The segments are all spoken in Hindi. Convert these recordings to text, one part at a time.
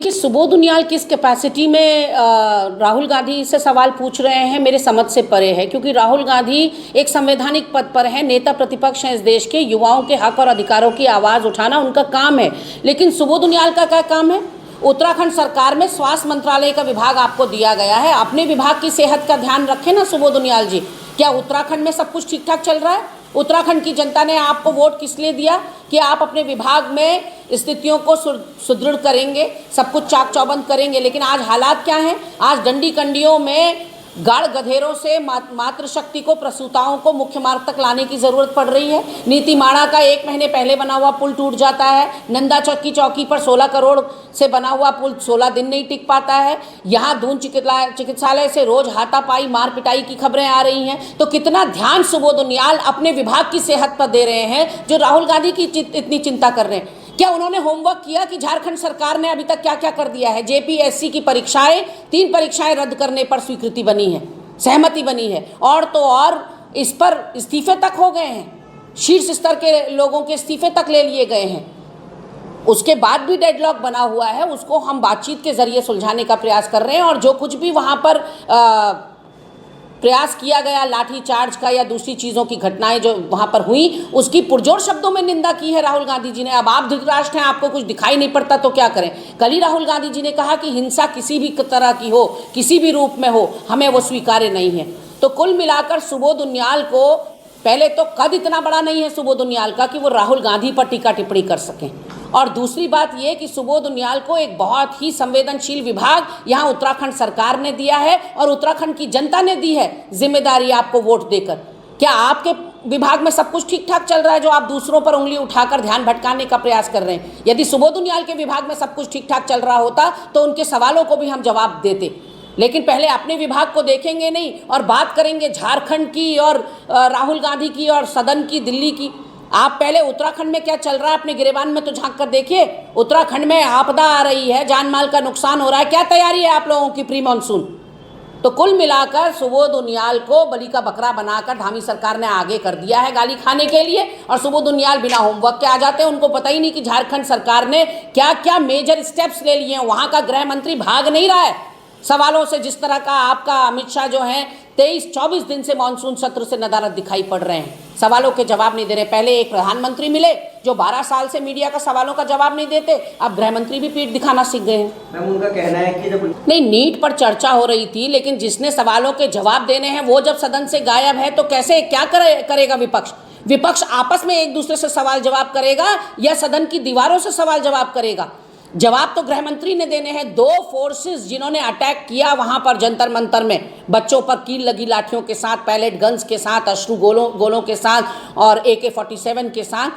कि सुबोध उनियाल किस कैपेसिटी में राहुल गांधी से सवाल पूछ रहे हैं मेरे समझ से परे है, क्योंकि राहुल गांधी एक संवैधानिक पद पर है, नेता प्रतिपक्ष हैं इस देश के, युवाओं के हक और अधिकारों की आवाज़ उठाना उनका काम है। लेकिन सुबोध उनियाल का क्या काम है? उत्तराखंड सरकार में स्वास्थ्य मंत्रालय का विभाग आपको दिया गया है, अपने विभाग की सेहत का ध्यान रखें ना सुबोध उनियाल जी। क्या उत्तराखंड में सब कुछ ठीक ठाक चल रहा है? उत्तराखंड की जनता ने आपको वोट किस लिए दिया? कि आप अपने विभाग में स्थितियों को सुदृढ़ करेंगे, सब कुछ चाक चौबंद करेंगे। लेकिन आज हालात क्या हैं? आज डंडी कंडियों में गाड़ गधेरों से मातृशक्ति को, प्रसूताओं को मुख्य मार्ग तक लाने की ज़रूरत पड़ रही है। नीतीमाणा का 1 महीने पहले बना हुआ पुल टूट जाता है। नंदा चौकी चौकी पर 16 करोड़ से बना हुआ पुल 16 दिन नहीं टिक पाता है। यहाँ दून चिकित्सालय से रोज हाथापाई मार पिटाई की खबरें आ रही हैं। तो कितना ध्यान सुबोध उनियाल अपने विभाग की सेहत पर दे रहे हैं जो राहुल गांधी की इतनी चिंता कर रहे हैं? क्या उन्होंने होमवर्क किया कि झारखंड सरकार ने अभी तक क्या क्या कर दिया है? जेपीएससी की परीक्षाएं, 3 परीक्षाएं रद्द करने पर स्वीकृति बनी है, सहमति बनी है, और तो और इस पर इस्तीफे तक हो गए हैं, शीर्ष स्तर के लोगों के इस्तीफे तक ले लिए गए हैं। उसके बाद भी डेडलॉक बना हुआ है, उसको हम बातचीत के जरिए सुलझाने का प्रयास कर रहे हैं। और जो कुछ भी वहाँ पर प्रयास किया गया लाठी चार्ज का या दूसरी चीज़ों की घटनाएं जो वहाँ पर हुई, उसकी पुरजोर शब्दों में निंदा की है राहुल गांधी जी ने। अब आप धृतराष्ट्र हैं, आपको कुछ दिखाई नहीं पड़ता तो क्या करें? कल ही राहुल गांधी जी ने कहा कि हिंसा किसी भी तरह की हो, किसी भी रूप में हो, हमें वो स्वीकार्य नहीं है। तो कुल मिलाकर सुबोध उनियाल को, पहले तो कद इतना बड़ा नहीं है सुबोध उनियाल का कि वो राहुल गांधी पर टीका टिप्पणी कर सकें, और दूसरी बात ये कि सुबोध उनियाल को एक बहुत ही संवेदनशील विभाग यहाँ उत्तराखंड सरकार ने दिया है और उत्तराखंड की जनता ने दी है जिम्मेदारी आपको वोट देकर। क्या आपके विभाग में सब कुछ ठीक ठाक चल रहा है जो आप दूसरों पर उंगली उठाकर ध्यान भटकाने का प्रयास कर रहे हैं? यदि सुबोध उनियाल के विभाग में सब कुछ ठीक ठाक चल रहा होता तो उनके सवालों को भी हम जवाब देते। लेकिन पहले अपने विभाग को देखेंगे नहीं और बात करेंगे झारखंड की और राहुल गांधी की और सदन की, दिल्ली की। आप पहले उत्तराखंड में क्या चल रहा है अपने गिरेबान में तो झांक कर देखिए। उत्तराखंड में आपदा आ रही है, जान माल का नुकसान हो रहा है, क्या तैयारी है आप लोगों की प्री मानसून? तो कुल मिलाकर सुबोध उनियाल को बलि का बकरा बनाकर धामी सरकार ने आगे कर दिया है गाली खाने के लिए, और सुबोध उनियाल बिना होमवर्क के आ जाते हैं। उनको पता ही नहीं कि झारखंड सरकार ने क्या क्या मेजर स्टेप्स ले लिए हैं। वहाँ का गृह मंत्री भाग नहीं रहा है सवालों से, जिस तरह का आपका अमित शाह जो है 23-24 दिन से मानसून सत्र से नदारद दिखाई पड़ रहे हैं, सवालों के जवाब नहीं दे रहे। पहले एक प्रधानमंत्री मिले जो 12 साल से मीडिया का सवालों का जवाब नहीं देते, अब गृह मंत्री भी पीठ दिखाना सीख गए हैं। मैम, उनका कहना है कि जब नहीं, नीट पर चर्चा हो रही थी, लेकिन जिसने सवालों के जवाब देने हैं वो जब सदन से गायब है तो कैसे क्या करेगा विपक्ष? विपक्ष आपस में एक दूसरे से सवाल जवाब करेगा या सदन की दीवारों से सवाल जवाब करेगा? जवाब तो गृह मंत्री ने देने हैं। 2 फोर्सेस जिन्होंने अटैक किया वहां पर जंतर मंतर में, बच्चों पर कील लगी लाठियों के साथ, पैलेट गन्स के साथ, अश्रु गोलों के साथ और AK-47 के साथ,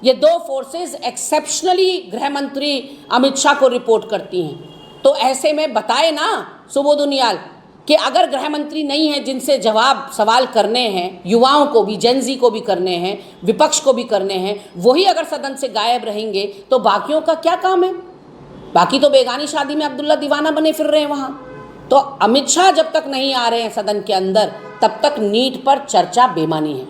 ये 2 फोर्सेस एक्सेप्शनली गृह मंत्री अमित शाह को रिपोर्ट करती हैं। तो ऐसे में बताए ना सुबोध उनियाल कि अगर गृह मंत्री नहीं है जिनसे जवाब सवाल करने हैं, युवाओं को भी, जेनजी को भी करने हैं, विपक्ष को भी करने हैं, वही अगर सदन से गायब रहेंगे तो बाकियों का क्या काम है? बाकी तो बेगानी शादी में अब्दुल्ला दीवाना बने फिर रहे हैं वहाँ। तो अमित शाह जब तक नहीं आ रहे हैं सदन के अंदर, तब तक नीट पर चर्चा बेमानी है।